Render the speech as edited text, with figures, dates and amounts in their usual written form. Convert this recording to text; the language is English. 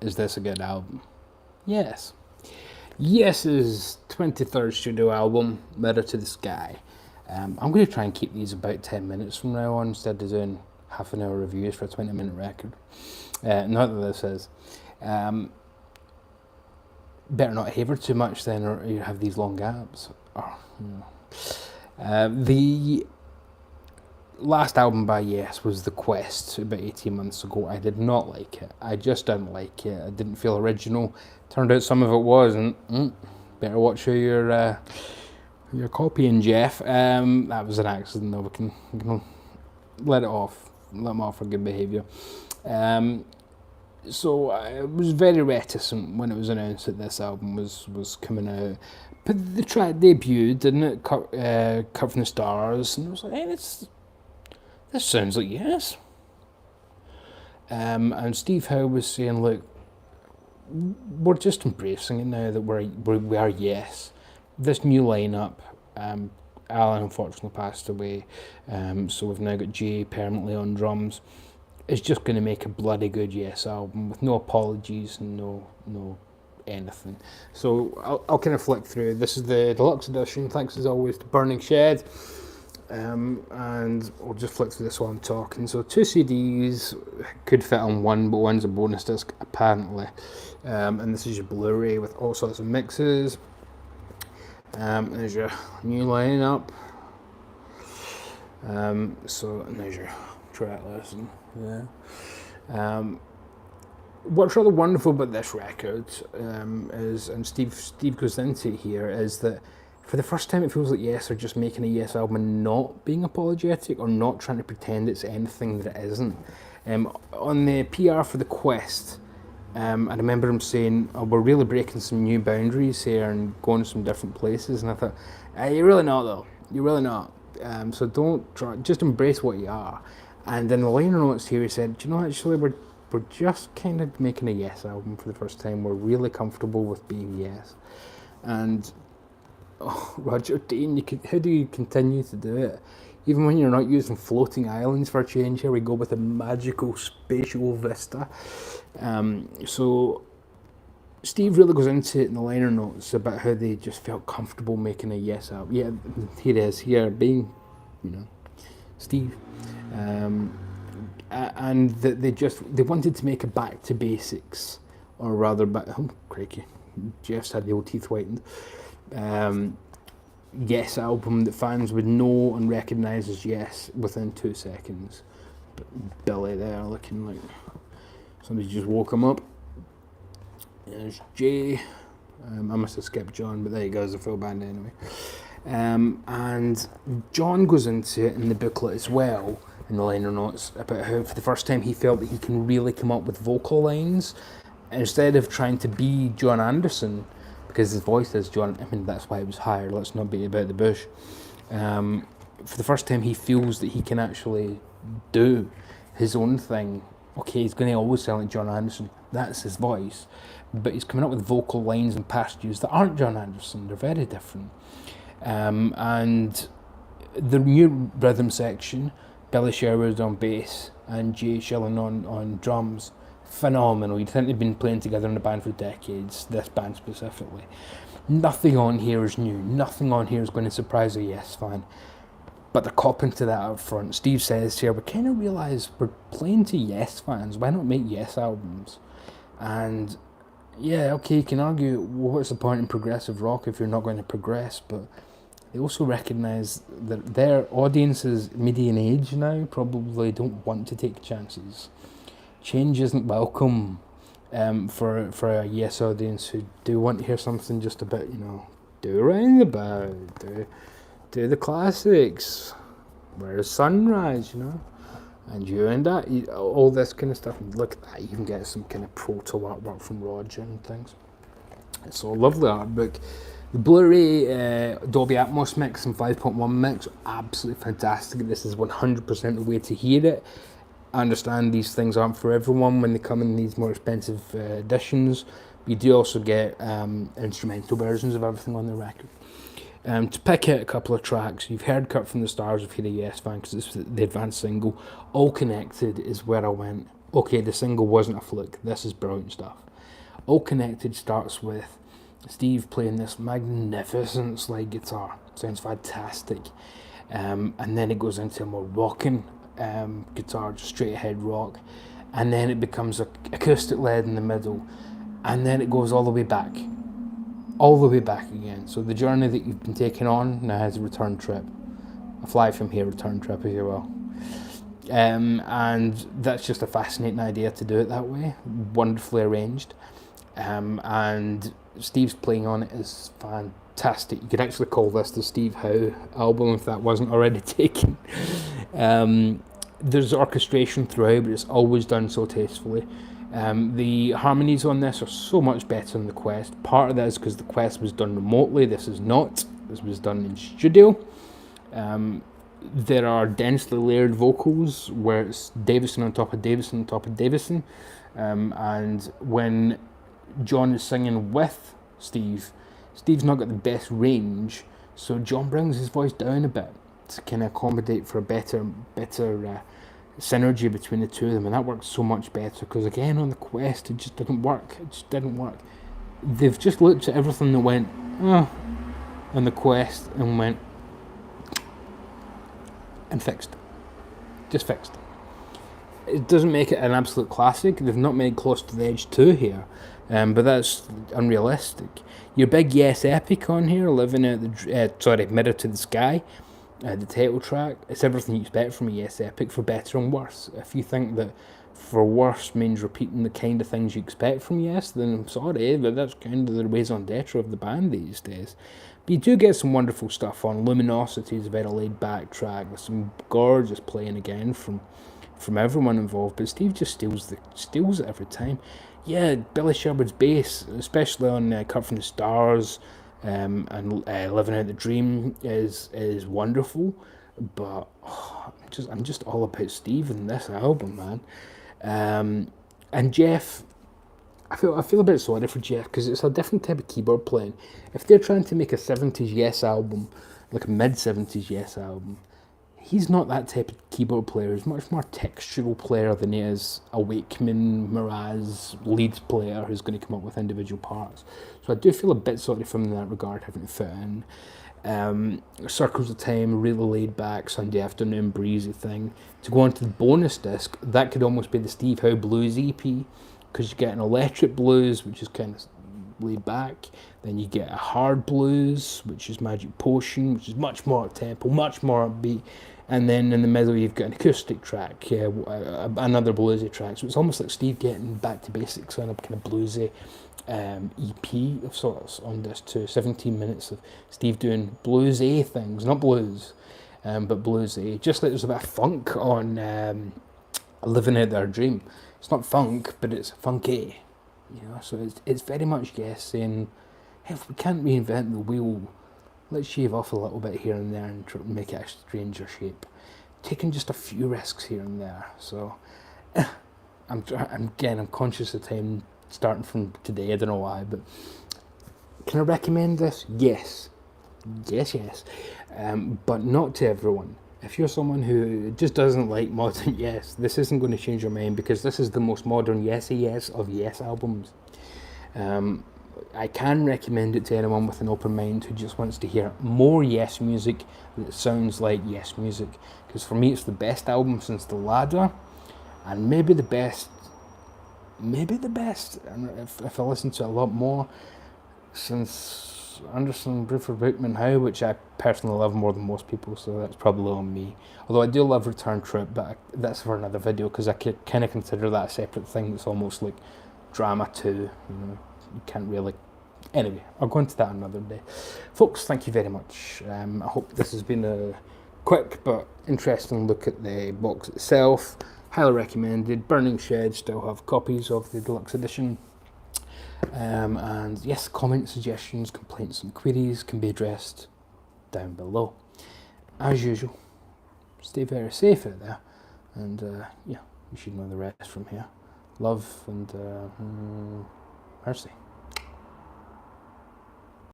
is this a good album? Yes. Yes's 23rd studio album, Mirror to the Sky. I'm going to try and keep these about 10 minutes from now on instead of doing half an hour reviews for a 20-minute record. Not that this is. Better not haver too much then, or you have these long gaps. The last album by Yes was The Quest, about 18 months ago. I did not like it. I just didn't like it. I didn't feel original. Turned out some of it wasn't. Better watch who you're copying, Jeff. That was an accident, though. We can let it off. Let them off for good behaviour. So I was very reticent when it was announced that this album was coming out. But the track debuted, didn't it? Cut from the Stars, and I was like, hey, this sounds like Yes. And Steve Howe was saying, look, we're just embracing it now that we are Yes. This new lineup, Alan unfortunately passed away, so we've now got Jay permanently on drums. It's just going to make a bloody good Yes album with no apologies and no anything. So I'll kind of flick through. This is the deluxe edition. Thanks as always to Burning Shed. And I'll just flick through this while I'm talking. So 2 CDs could fit on one, but one's a bonus disc apparently. And this is your Blu-ray with all sorts of mixes. There's your new lineup. So there's your track listing. Yeah. What's really wonderful about this record is, and Steve goes into it here, is that for the first time it feels like Yes are just making a Yes album and not being apologetic or not trying to pretend it's anything that it isn't. On the PR for The Quest, I remember him saying, oh, we're really breaking some new boundaries here and going some different places, and I thought, you're really not though, you're really not. So don't try, just embrace what you are. And in the liner notes here he said, do you know, actually we're just kind of making a Yes album for the first time. We're really comfortable with being Yes. And Roger Dean, how do you continue to do it? Even when you're not using floating islands for a change, here we go with a magical spatial vista. So Steve really goes into it in the liner notes about how they just felt comfortable making a Yes album. Yeah, here it is, here being, Steve. And that they wanted to make a back to basics, or rather, crikey, Jeff's had the old teeth whitened. Yes album that fans would know and recognise as Yes within 2 seconds. But Billy there looking like somebody just woke him up. There's Jay. I must have skipped John, but there you go, the full band anyway. And John goes into it in the booklet as well, in the liner notes, about how for the first time he felt that he can really come up with vocal lines instead of trying to be John Anderson, because his voice is John. I mean, that's why he was hired. Let's not beat about the bush. For the first time, he feels that he can actually do his own thing. Okay, he's going to always sound like John Anderson. That's his voice. But he's coming up with vocal lines and passages that aren't John Anderson. They're very different. And the new rhythm section, Billy Sherwood on bass and Jay Schilling on drums, phenomenal. You'd think they've been playing together in a band for decades, this band specifically. Nothing on here is new. Nothing on here is going to surprise a Yes fan. But they're copping to that up front. Steve says here, we kind of realise we're playing to Yes fans. Why not make Yes albums? And yeah, okay, you can argue, well, what's the point in progressive rock if you're not going to progress? But they also recognise that their audiences, median age now, probably don't want to take chances. Change isn't welcome for a Yes audience who do want to hear something just a bit, do roundabout, do the classics, where's Sunrise, and you and that, all this kind of stuff. And look at that, you can get some kind of proto artwork from Roger and things. It's a lovely art book. The Blu-ray Dolby Atmos mix and 5.1 mix, absolutely fantastic. This is 100% the way to hear it. I understand these things aren't for everyone when they come in these more expensive editions. You do also get instrumental versions of everything on the record. To pick out a couple of tracks, you've heard Cut from the Stars if you're a Yes fan, because it's the advanced single. All Connected is where I went, okay, the single wasn't a fluke, this is brilliant stuff. All Connected starts with Steve playing this magnificent slide guitar. Sounds fantastic. And then it goes into a more rocking guitar, just straight ahead rock. And then it becomes acoustic led in the middle. And then it goes all the way back. All the way back again. So the journey that you've been taking on now has a return trip. A fly from here return trip, if you will. And that's just a fascinating idea to do it that way. Wonderfully arranged. And Steve's playing on it is fantastic. You could actually call this the Steve Howe album if that wasn't already taken. There's orchestration throughout, but it's always done so tastefully. The harmonies on this are so much better than the Quest. Part of that is because the Quest was done remotely. This is not. This was done in studio. There are densely layered vocals where it's Davison on top of Davison on top of Davison. And when John is singing with Steve, Steve's not got the best range, so John brings his voice down a bit to kind of accommodate for a better synergy between the two of them, and that works so much better because again on the Quest it just didn't work. It just didn't work. They've just looked at everything that went on the Quest and went and fixed. Just fixed. It doesn't make it an absolute classic. They've not made Close to the Edge 2 here, but that's unrealistic. Your big Yes epic on here, Living Out the Mirror to the Sky, the title track, it's everything you expect from a Yes epic, for better and worse. If you think that for worse means repeating the kind of things you expect from Yes, then I'm sorry, but that's kind of the raison d'etre of the band these days. But you do get some wonderful stuff on. Luminosity is a very laid back track with some gorgeous playing again from everyone involved, but Steve just steals it every time. Yeah, Billy Sherwood's bass, especially on Cut from the Stars and Living Out the Dream, is wonderful. But I'm just all about Steve in this album, man. And Jeff, I feel a bit sorry for Jeff because it's a different type of keyboard playing. If they're trying to make a 70s Yes album, like a mid-70s Yes album, he's not that type of keyboard player. He's much more textural player than he is a Wakeman, Mraz lead player who's going to come up with individual parts. So I do feel a bit sorry for him in that regard, having to fit in. Circles of Time, really laid back, Sunday afternoon breezy thing. To go on to the bonus disc, that could almost be the Steve Howe Blues EP, because you get an electric blues, which is kind of laid back. Then you get a hard blues, which is Magic Potion, which is much more up-tempo, much more upbeat. And then in the middle you've got an acoustic track, another bluesy track. So it's almost like Steve getting back to basics on a kind of bluesy EP of sorts on this too. 17 minutes of Steve doing bluesy things, not blues, but bluesy. Just like there's a bit of funk on Living Out Their Dream. It's not funk, but it's funky, so it's very much Yes saying, hey, if we can't reinvent the wheel, let's shave off a little bit here and there and try to make it a stranger shape. Taking just a few risks here and there. So I'm conscious of time starting from today. I don't know why, but can I recommend this? Yes, but not to everyone. If you're someone who just doesn't like modern Yes, this isn't going to change your mind, because this is the most modern Yes of Yes albums. I can recommend it to anyone with an open mind who just wants to hear more Yes music that sounds like Yes music, because for me it's the best album since The Ladder, and maybe the best, and if I listen to a lot more, since Anderson, Bruford, Bookman, Howe, which I personally love more than most people, so that's probably on me. Although I do love Return Trip, but that's for another video, because I could kind of consider that a separate thing. It's almost like drama too, you can't really. Anyway, I'll go into that another day. Folks, thank you very much. I hope this has been a quick but interesting look at the box itself. Highly recommended. Burning Shed still have copies of the deluxe edition. And yes, comments, suggestions, complaints and queries can be addressed down below. As usual, stay very safe out there, and you should know the rest from here. Love and mercy.